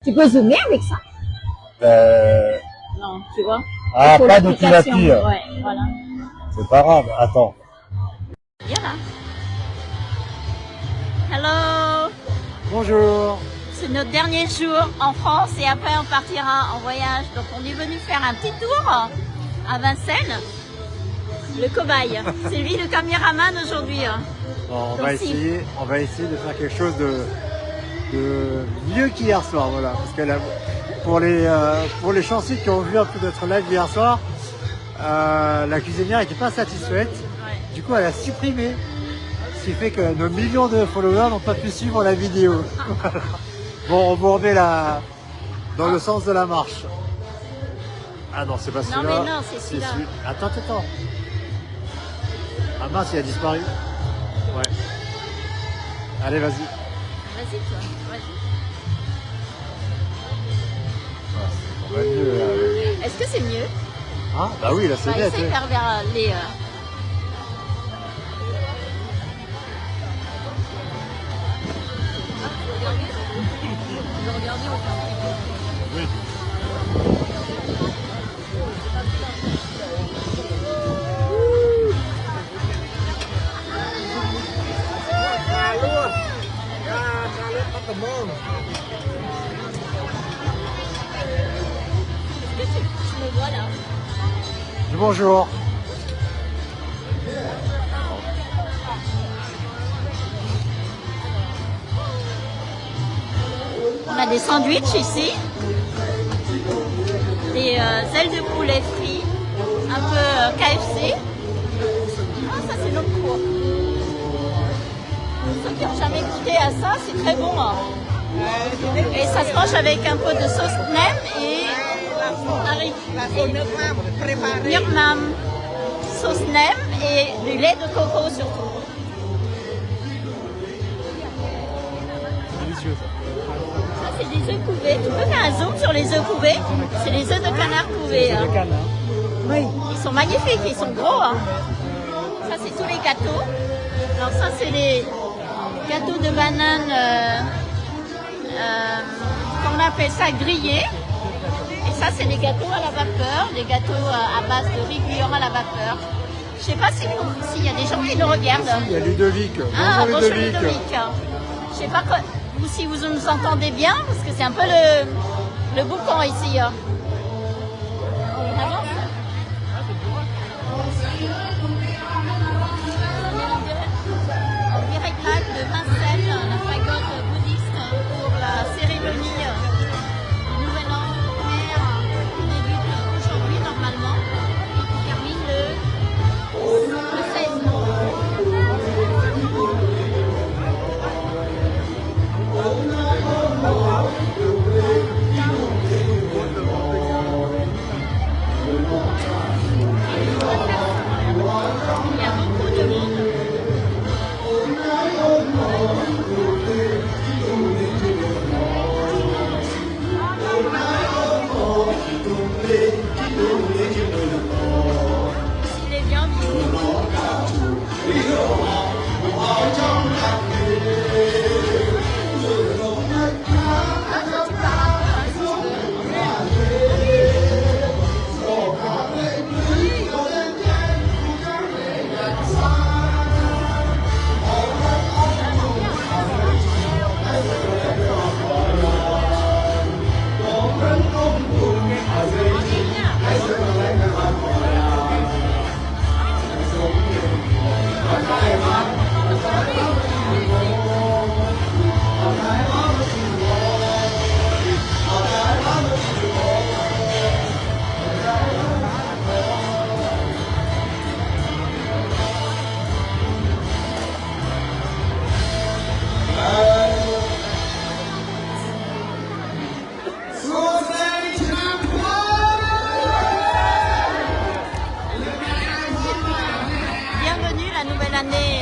Tu peux zoomer avec ça? Non, tu vois. Ah, pas de filature. Ouais, voilà. C'est pas grave, attends. Viens là. Hello. Bonjour. C'est notre dernier jour en France et après on partira en voyage. Donc on est venu faire un petit tour à Vincennes. Le cobaye. C'est lui le caméraman aujourd'hui. Bon, on va essayer de faire quelque chose de mieux qu'hier soir, voilà. Parce que là, pour les chanceux qui ont vu un peu notre live hier soir, la cuisinière n'était pas satisfaite. Ouais. Du coup, elle a supprimé. Ce qui fait que nos millions de followers n'ont pas pu suivre la vidéo. Bon, on vous remet dans le sens de la marche. Ah non, c'est pas celui-là. Non mais non, c'est celui-là. Attends. Ah mince, il a disparu. Ouais. Allez, vas-y. Vas-y toi, vas-y. On va mieux là. Est-ce que c'est mieux? Ah bah oui, là c'est bien. Essaye de faire vers les... Oui. Est-ce que tu me vois là? Bonjour. On a des sandwichs ici, des ailes de poulet frites, un peu KFC. Ah, ça c'est notre cours. Ceux qui n'ont jamais goûté à ça, c'est très bon. Hein. Et ça se mange avec un peu de sauce nem et Nurmam, sauce nem et du lait de coco surtout. Délicieux ça. Ça c'est des œufs couvés. Tu peux faire un zoom sur les œufs couvés? C'est les œufs de canard couvés. Hein. Oui. Ils sont magnifiques, ils sont gros. Hein. Ça c'est tous les gâteaux. Alors ça c'est les gâteaux de banane, on appelle ça grillés. Et ça c'est des gâteaux à la vapeur, des gâteaux à base de riz cuillère à la vapeur. Je sais pas s'il y a des gens qui nous regardent. Il y a Ludovic. Ah, bonjour Ludovic. Je sais pas si vous nous entendez bien, parce que c'est un peu le boucan ici. On avance. En direct live de Vincennes, la pagode bouddhiste pour la cérémonie du Nouvel An lunaire qui débute aujourd'hui normalement et qui termine le 16. Il y a beaucoup de monde. S'il est bien Bienvenue la nouvelle année.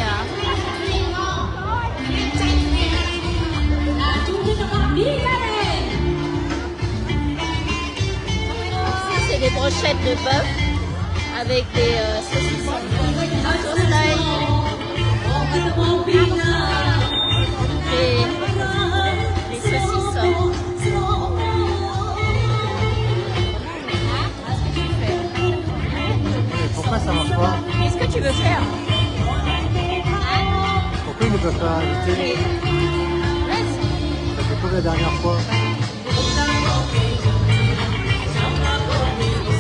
Ça c'est des brochettes de bœuf avec des saucissons, sauce l'ail, les saucisses. ne peuvent pas inviter. Ça fait comme la dernière fois.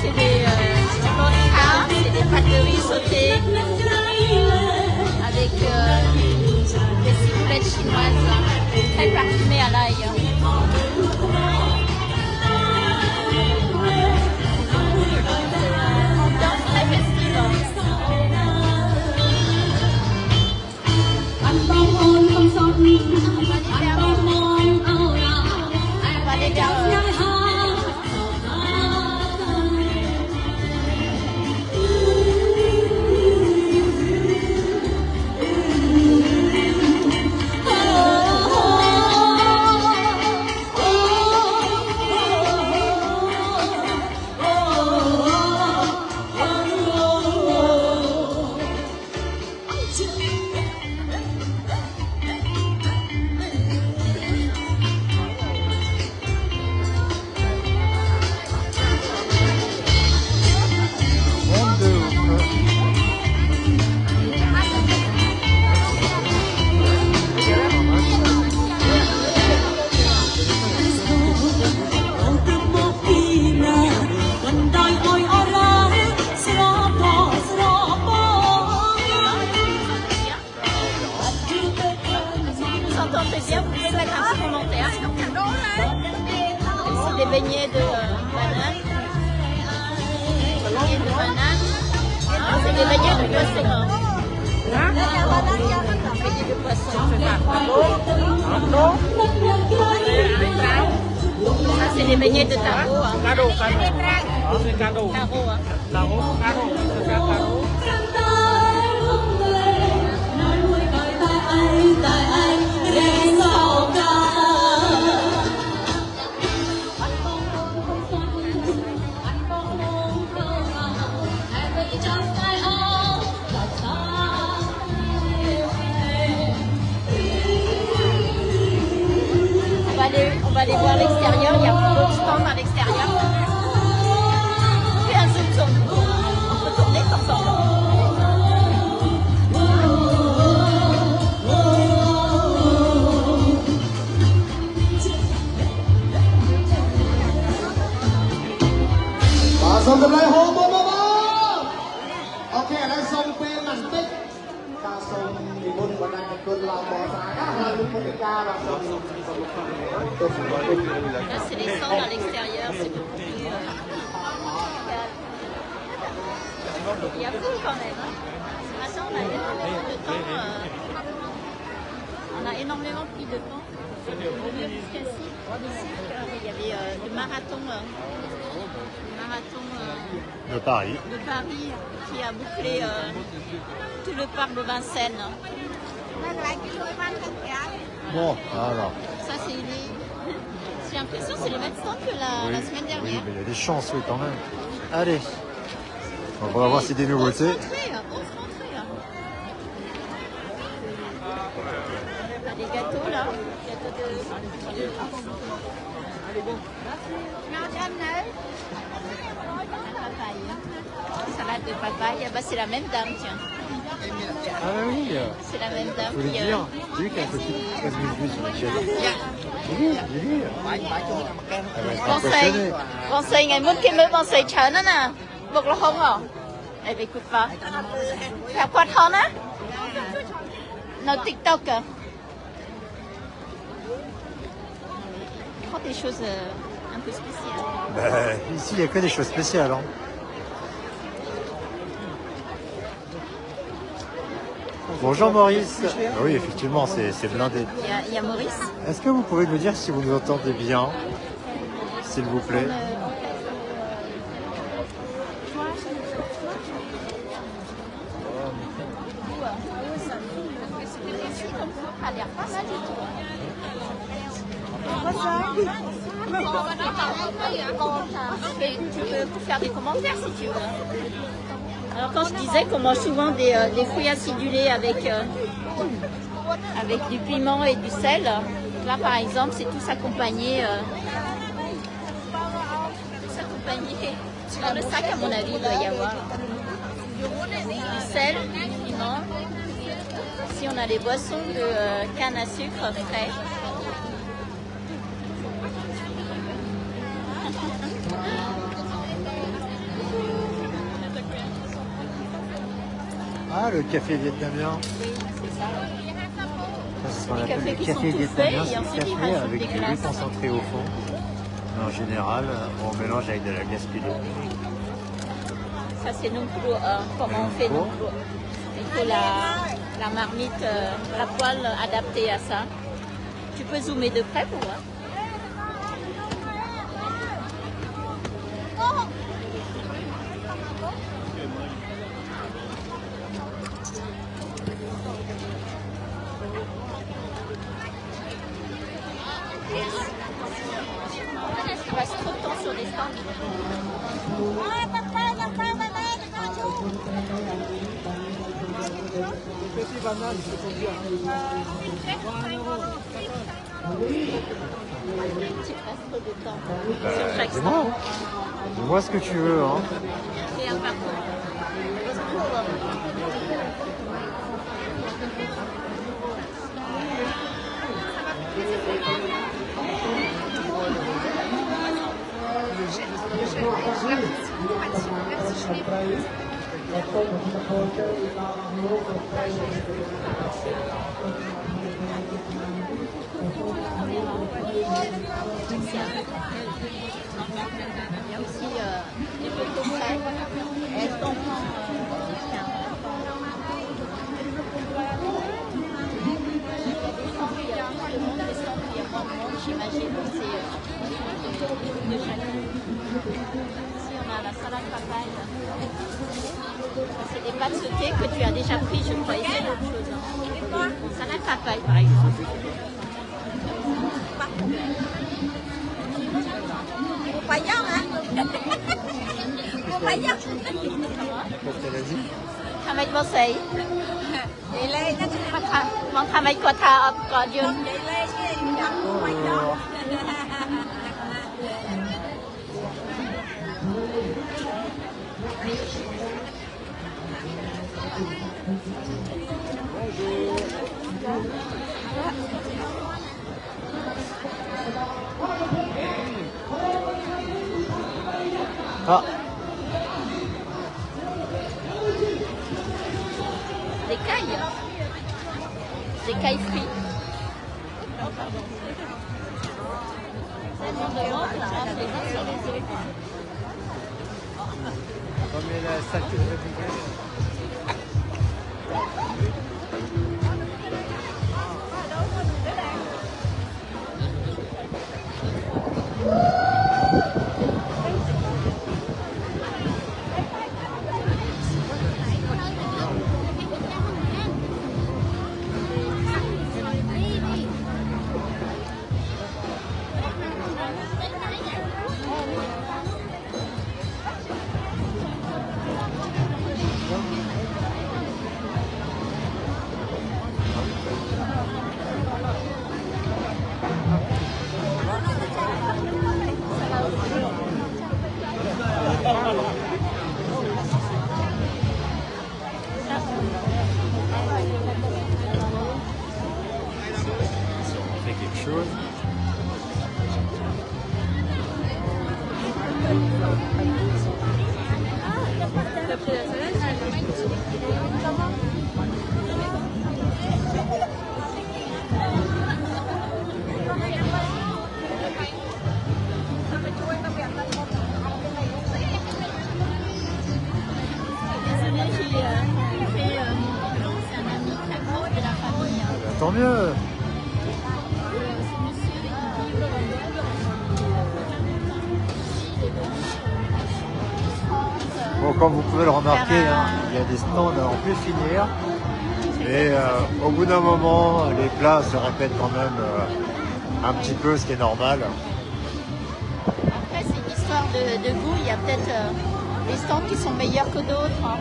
C'est des vodka, c'est des pâtes de riz sautées avec des ciboulettes chinoises très parfumées à l'ail. Ambiance très festive. On va aller vers bien, vous pouvez mettre un petit commentaire. C'est des beignets de banane. Beignets de banane. Ah, c'est des beignets de poisson. Beignets de poisson. Ça, c'est des beignets de taro. Taro. On va aller voir l'extérieur, il y a beaucoup de stands à l'extérieur. On fait un zoom sur nous. On peut tourner de temps en temps. Là, c'est les stands à l'extérieur, c'est beaucoup plus il y a beaucoup quand même. Ce matin, on a énormément de temps. On a énormément pris de temps. Jusqu'ici, il y avait le marathon. De Paris. Qui a bouclé tout le parc de Vincennes. Bon, alors. Ça, j'ai l'impression que c'est le même stand que la semaine dernière. Oui, mais il y a des chances, oui, quand même. Allez. On va voir si des nouveautés. On se des gâteaux là. Gâteaux de papaye. Salade de papaye. Bah, c'est la même dame, tiens. Ah oui. C'est la même dame. Faut le dire. J'ai vu qu'il y a un petit Conseil ngày mốt cái mới conseil chán đó nè. Bột là không hả? Elle écoute pas. Faire quoi de hein? Notre TikTok. Prends des choses un peu spéciales. Ici, il n'y a que des choses spéciales. Hein. Bonjour Maurice. Oui, effectivement, c'est blindé. Il y a Maurice. Est-ce que vous pouvez nous dire si vous nous entendez bien, s'il vous plaît? Ça a l'air pas mal du tout. Tu peux faire des commentaires si tu veux. Alors quand je disais qu'on mange souvent des fruits acidulés avec du piment et du sel, là par exemple c'est tous accompagné. Dans le sac à mon avis il doit y avoir du sel, du piment, Ici, on a des boissons de canne à sucre frais. Ah, le café vietnamien. Oui, c'est ça. Ça, c'est ce qu'on Les appelle cafés le qui café sont tout vietnamien. faits, et C'est ensuite, le ils café rajoutent avec des du lait glaces. concentré au fond. Mais en général, on mélange avec de la glace pilée. Ça, c'est Nungplo. Comment on fait Nungplo? Il faut la marmite, la poêle adaptée à ça. Tu peux zoomer de près pour voir. Tu passes trop de temps sur des stands. Tu passes trop de temps sur chaque Dis-moi. stand. Dis-moi ce que tu veux. Hein. C'est un parcours. Il y a aussi des photos frais. Elles sont il y a plus de monde, les stands, il y a moins de monde, j'imagine. C'est de chaque. Ici, on a la salade papaye. C'est des pâtes sautées que tu as déjà pris, je crois. Et c'est autre chose. Salade papaye, par exemple. Payang, hein? Payang. Qu'est-ce qu'elle a dit? ทำไมบ่ใส่ Để lên nó sẽ มองทำไมกดทาออกก่อนยืน để lên chứ đập payang. Ah, des cailles. Des cailles frites. Ça vient de Rome, là, on fait ça sur les œufs. comme la salle que je vais fait quelque chose. Désolée, j'ai fait c'est un ami très proche de la famille. Tant mieux. Bon, comme vous pouvez le remarquer, hein, il y a des stands à en plus finir. Mais au bout d'un moment, les plats se répètent quand même un petit peu, ce qui est normal. Après, c'est une histoire de goût. Il y a peut-être des stands qui sont meilleurs que d'autres. Hein.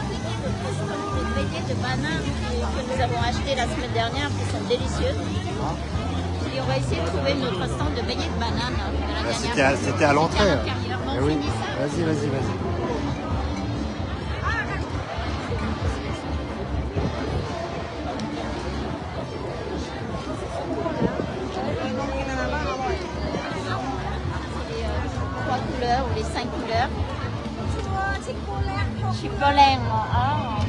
Des beignets de bananes que nous avons achetés la semaine dernière, qui sont délicieuses. Et on va essayer de trouver notre stand de beignets de banane. C'était à l'entrée. Bon, Oui. finis ça. Vas-y, vas-y, vas-y. Trois couleurs ou les 5 couleurs. Chicoleng. Ah.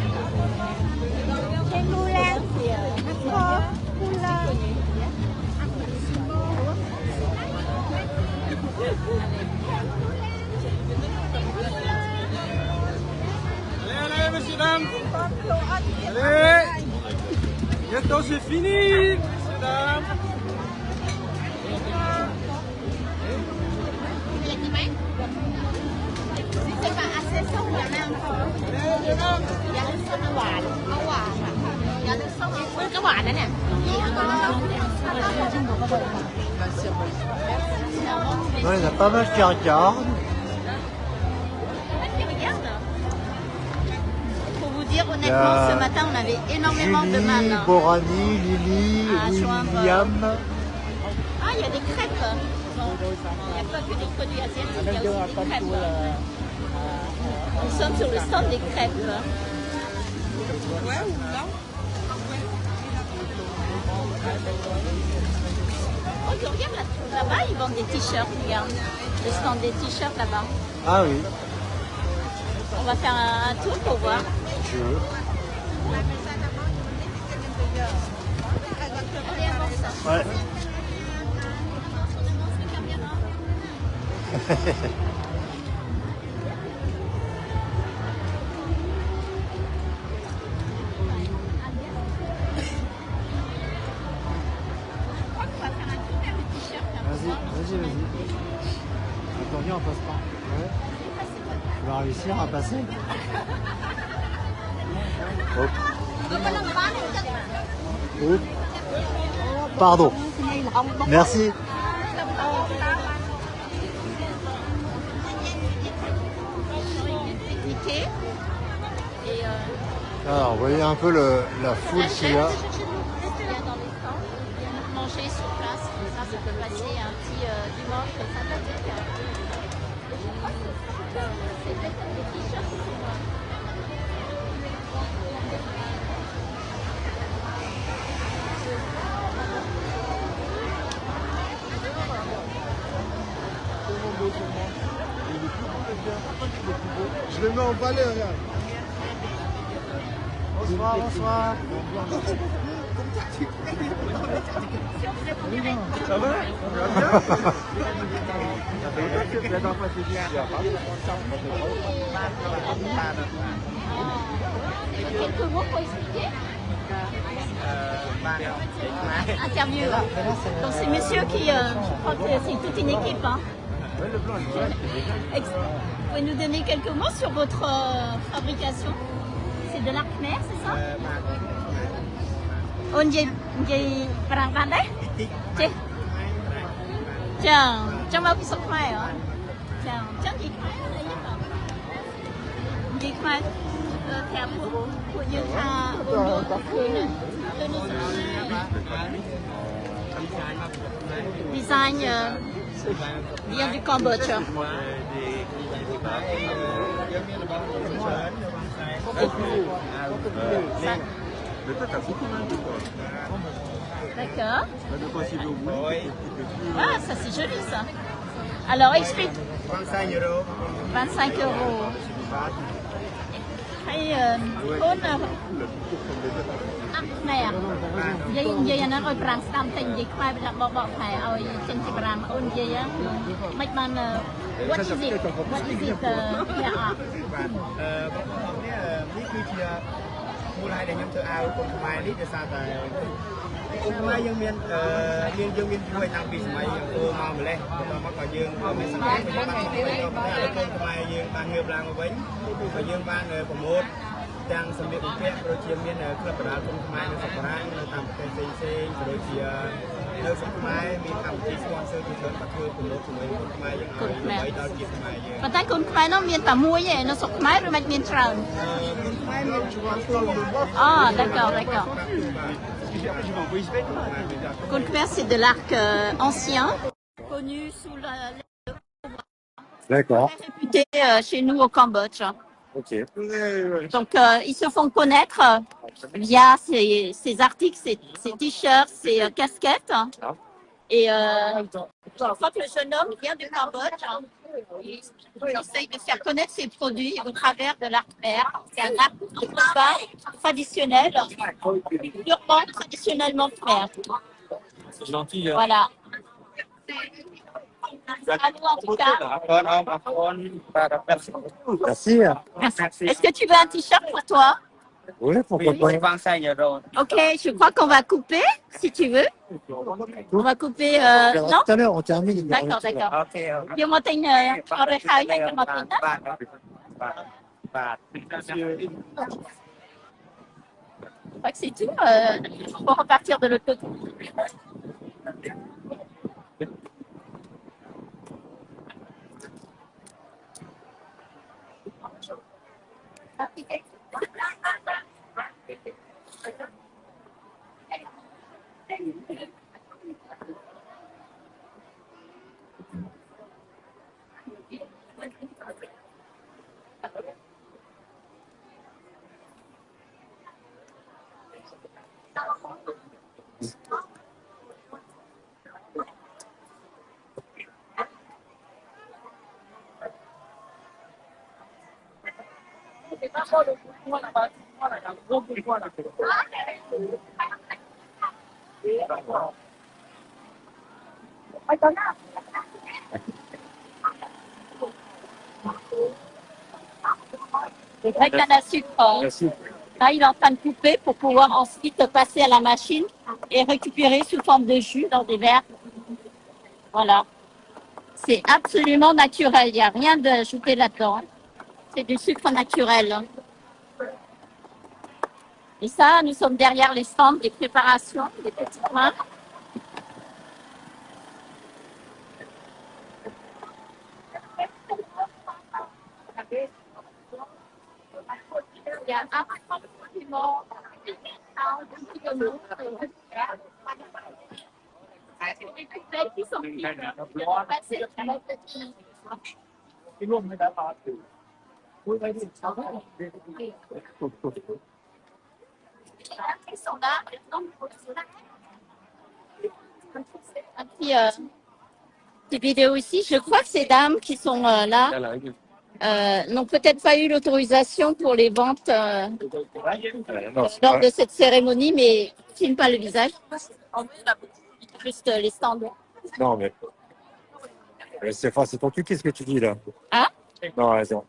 Allez, messieurs, dames. Allez. Bientôt c'est fini, messieurs, dames. Non, il y en a pas mal qui regardent. Pour vous dire honnêtement, ce matin on avait énormément de mal. Julie, Borani, Lily, À joindre. William. Ah, il y a des crêpes. Bon, il n'y a pas que des produits asiatiques, il y a aussi des crêpes. Nous sommes sur le stand des crêpes. Oh, tu regardes là-bas, ils vendent des t-shirts, regarde. Le stand des t-shirts là-bas. Ah oui, On va faire un tour pour voir. je veux. Allez, avance ça. Ouais. Vas-y, vas-y, vas-y. Attends, viens, on passe pas. Ouais. Tu vas réussir à passer. Hop. Hop. Pardon. Merci. Alors, vous voyez un peu la foule qu'il y a. Dans les stands, manger sur place, ça peut passer un petit dimanche sympathique. C'est peut-être des t-shirts. Je le mets en valeur, regarde. Bonsoir, bonsoir. Ça va? Quelques mots pour expliquer Interview. Donc c'est monsieur qui, je crois que c'est toute une équipe. Hein. Vous pouvez nous donner quelques mots sur votre fabrication? C'est de l'arc mer, c'est ça? On dit parang pandai? Tiens, tiens ma qui sont prêts. Tiens, tiens dit prêt. Dit prêt. Theo của như tha design vient du Cambodge. D'accord. Ah, ça c'est joli ça. Alors explique. 25 euros. Hay khốn nè dây anh ơi prang stam tình dây khoai là bọ phải ơi trên chỉ prang ôn dây á mạch man what is it yeah នេះគឺជាមូលហេតុដែលខ្ញុំធ្វើអាវកុំខ្មែរនេះដោយសារតែកុំខ្មែរយើងមានយើងមានជួយតាំងពីសម័យអង្គរមកម្លេះបន្តមកក៏យើងមានសង្គមយើងបានជួយយកតែកុំខ្មែរយើងបានងើបឡើងមកវិញក៏យើងបានប្រមូលទាំងសម្ភារបំពាក់ដូចជាមានក្លឹបបណ្ដាលគុំខ្មែរនៅសក្ការៈនៅតាមប្រទេសផ្សេងៗក៏ដូចជា នៅស្រុកខ្មែរមានកម្មវិធី sponsor ជាច្រើនគាត់ធ្វើប្រមូលជាមួយគុនខ្មែរយើងឲ្យដើម្បីដល់ជាខ្មែរយើង ប៉ុន្តែគុនខ្មែរនោះមានតែមួយឯងនៅស្រុកខ្មែរឬមិនមានច្រើន គុនខ្មែរមានsponsor Ah, d'accord, d'accord. Kuon Khmer, c'est de l'arc ancien, connu sous le D'accord. très réputé chez nous au Cambodge. Ok. Donc, ils se font connaître via ces articles, ces t-shirts, ces casquettes. Et je crois que le jeune homme vient du Cambodge. Il essaye de faire connaître ses produits au travers de l'art khmer. C'est un art de combat traditionnel, purement traditionnellement khmer. C'est gentil. Voilà. À nous, en tout cas. Merci. Est-ce que tu veux un t-shirt pour toi? Oui, pourquoi pas. Ok, je crois qu'on va couper, si tu veux. On va couper. Non? Tout à l'heure, on termine. D'accord, d'accord. Yo mo tin oreja yo mo tin. Je crois que c'est tout. On va repartir de l'autre côté. Le vrai canne à sucre. Là, il est en train de couper pour pouvoir ensuite passer à la machine et récupérer sous forme de jus dans des verres. Voilà. C'est absolument naturel. Il n'y a rien d'ajouté là-dedans. C'est du sucre naturel. Et ça, nous sommes derrière les stands des préparations, des petits points. Il y a un compliment. Qui sont un petit vidéo ici. Je crois que ces dames qui sont là n'ont peut-être pas eu l'autorisation pour les ventes lors de cette cérémonie, mais ne filme pas le visage. Juste les stands. Non, mais. C'est ton cul, qu'est-ce que tu dis là? Hein? Non, raison.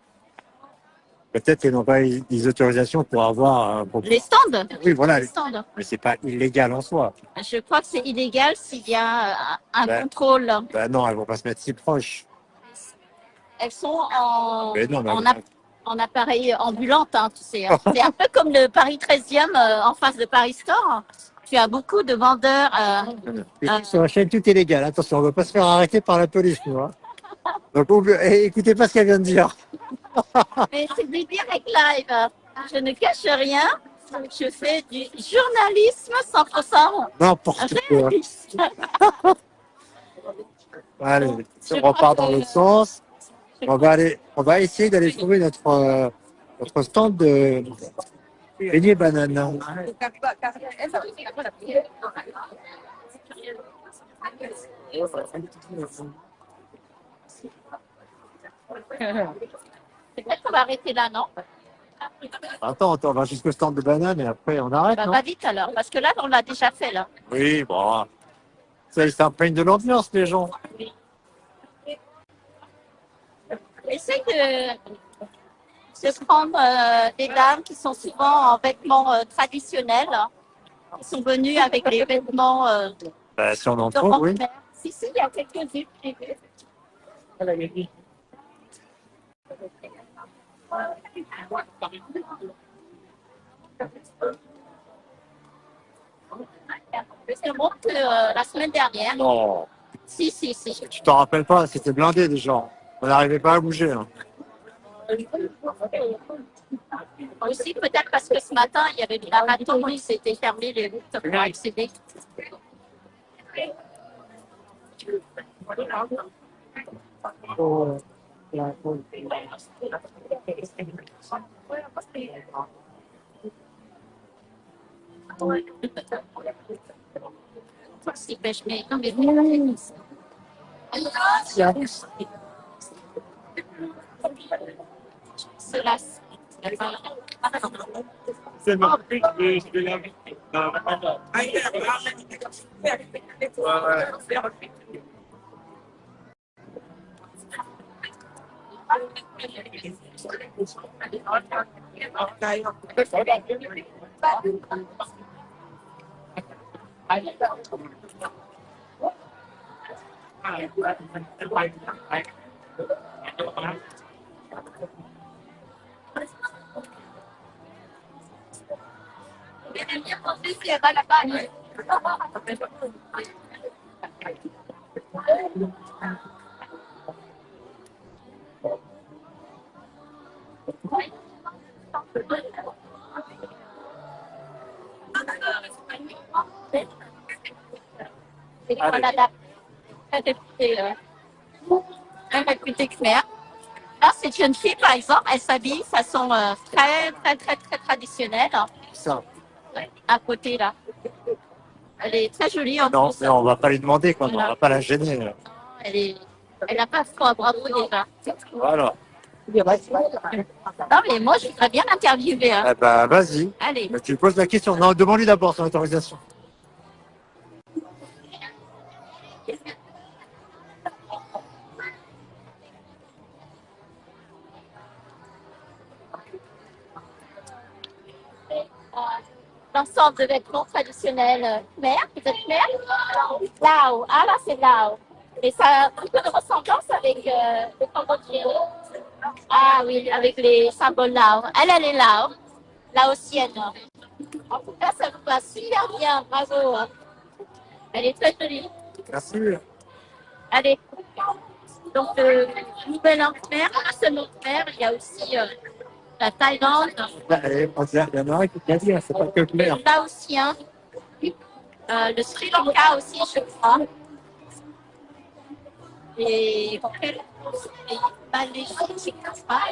Peut-être qu'ils n'ont pas eu des autorisations pour avoir. Les stands? Oui, voilà. Les stands. Mais c'est pas illégal en soi. Je crois que c'est illégal s'il y a un contrôle. Ben non, elles vont pas se mettre si proches. Elles sont en, Non, mais en appareil ambulante, hein, tu sais. Hein. C'est un peu comme le Paris 13e en face de Paris Store. Tu as beaucoup de vendeurs. Sur la chaîne, tout est légal. Attention, on ne va pas se faire arrêter par la police, nous. Hein. Donc, écoutez pas ce qu'elle vient de dire. Mais c'est du direct live. Je ne cache rien. Je fais du journalisme 100%. N'importe quoi. Allez, on repart dans l'autre sens. On va essayer d'aller trouver notre stand de beignets banane. Peut-être qu'on va arrêter là, non? Attends, on va jusqu'au stand de banane et après on arrête. Bah, va vite alors, parce que là, on l'a déjà fait là. Oui, bon. Ça, ils s'imprègnent de l'ambiance, les gens. Oui. Essaye de prendre des dames qui sont souvent en vêtements traditionnels, qui sont venues avec les vêtements Si on en trouve, oui. Si, il y a quelques-unes. il remonte que la semaine dernière. Non. Si. Tu t'en rappelles pas, c'était blindé déjà. On n'arrivait pas à bouger. Hein. Aussi, peut-être parce que ce matin, il y avait du marathon, il s'était fermé les routes pour accéder. Si pêche, mais non, mais c'est là. C'est bon. Un réputé Khmer. Là, cette jeune fille, par exemple, elle s'habille de façon très traditionnelle. Ça. À côté, là. Elle est très jolie. Non, mais on va pas lui demander, quoi. On va pas la gêner. Là. Elle n'a pas froid, bravo déjà. Voilà. Non, mais moi, je voudrais bien l'interviewer. Hein. Eh ben, vas-y. Allez. Mais tu lui poses la question. Non, demande-lui d'abord son autorisation. L'ensemble de vêtements traditionnels khmer, vous êtes khmer? Lao, ah là c'est Lao. Et ça a un peu de ressemblance avec le Cambodgien. Ah oui, avec les symboles Lao. Elle est Lao, laotienne. En tout cas, ça vous va super bien, bravo. Elle est très jolie. Merci. Allez. Donc, le nouvel an khmer, pas seulement khmer, il y a aussi la Thaïlande. Il y en a un qui a dit, c'est pas que clair. Le laotien. Le Sri Lanka aussi, je crois. Et quel pays Malaisie, je ne sais pas.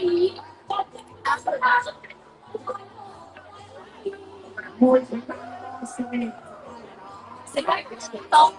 C'est pas que je pense.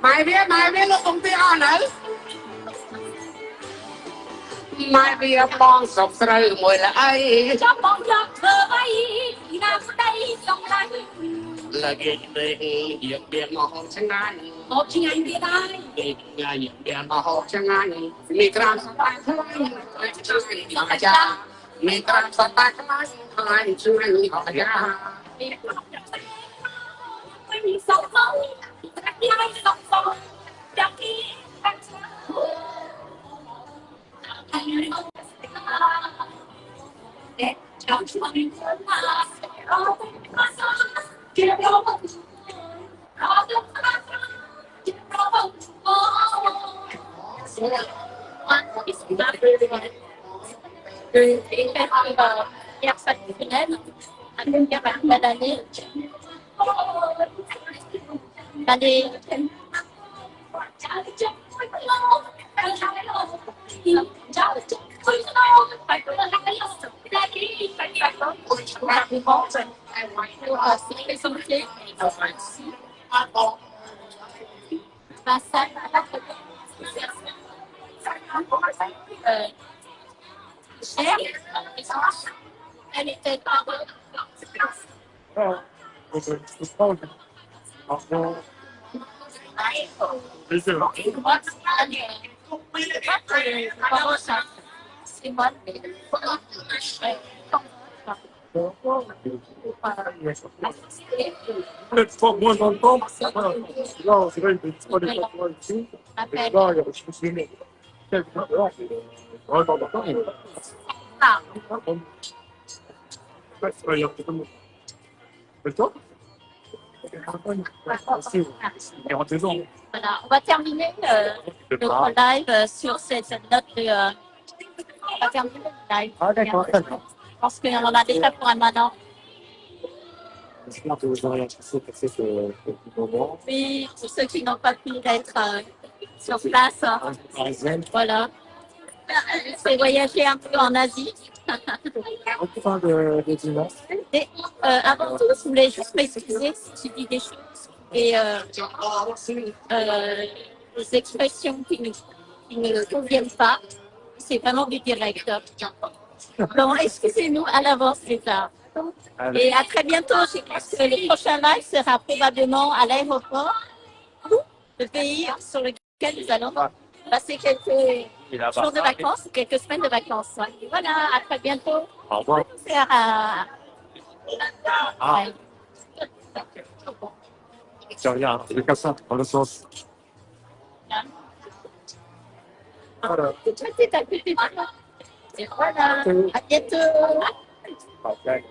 Mai biết nó không tiếc ăn đấy. Mai biết bong sọc sợi mùi là ai. Cho bóng giọt thơ bay, thì nào đây trong lành. Là ghét về việc biển mà hôn chẳng anh. Một chính anh biết ai. Việc việc biển mà hôn chẳng anh. Mi tram sa tay thôi, anh cha. Mi tram sa tay thôi, anh cha. Mình sống không, lại sống không, chẳng khi anh để cho chúng mình elle était C'est moi. Moi, j'entends. Là, c'est vrai, il ne pas des tatouages ici. Et là, il y a je me suis dit, quel tatouage. Ouais, non, non, non. Ah. Ouais, c'est vrai, il y a peut-être un mot. Et toi? Voilà, on va terminer notre live sur cette note de. On va terminer le live. Ah, d'accord, très bien. Je pense qu'on en a déjà pour un moment. J'espère que vous aurez apprécié passer ce moment. Oui, pour ceux qui n'ont pas pu être sur place, Parisienne. voilà. C'est voyager un peu en Asie. Fin de dimanche. Et, avant tout, je voulais juste m'excuser si je dis des choses et des expressions qui ne conviennent pas. C'est vraiment du direct. Donc, excusez-nous à l'avance déjà. Et à très bientôt. Je pense que le prochain live sera probablement à l'aéroport, le pays sur lequel nous allons passer quelques jours de vacances, quelques semaines de vacances. Et voilà, à très bientôt. Au revoir. Ouais. C'est rien, c'est le cassin, dans le sens. Voilà. Voilà, à bientôt. Ok.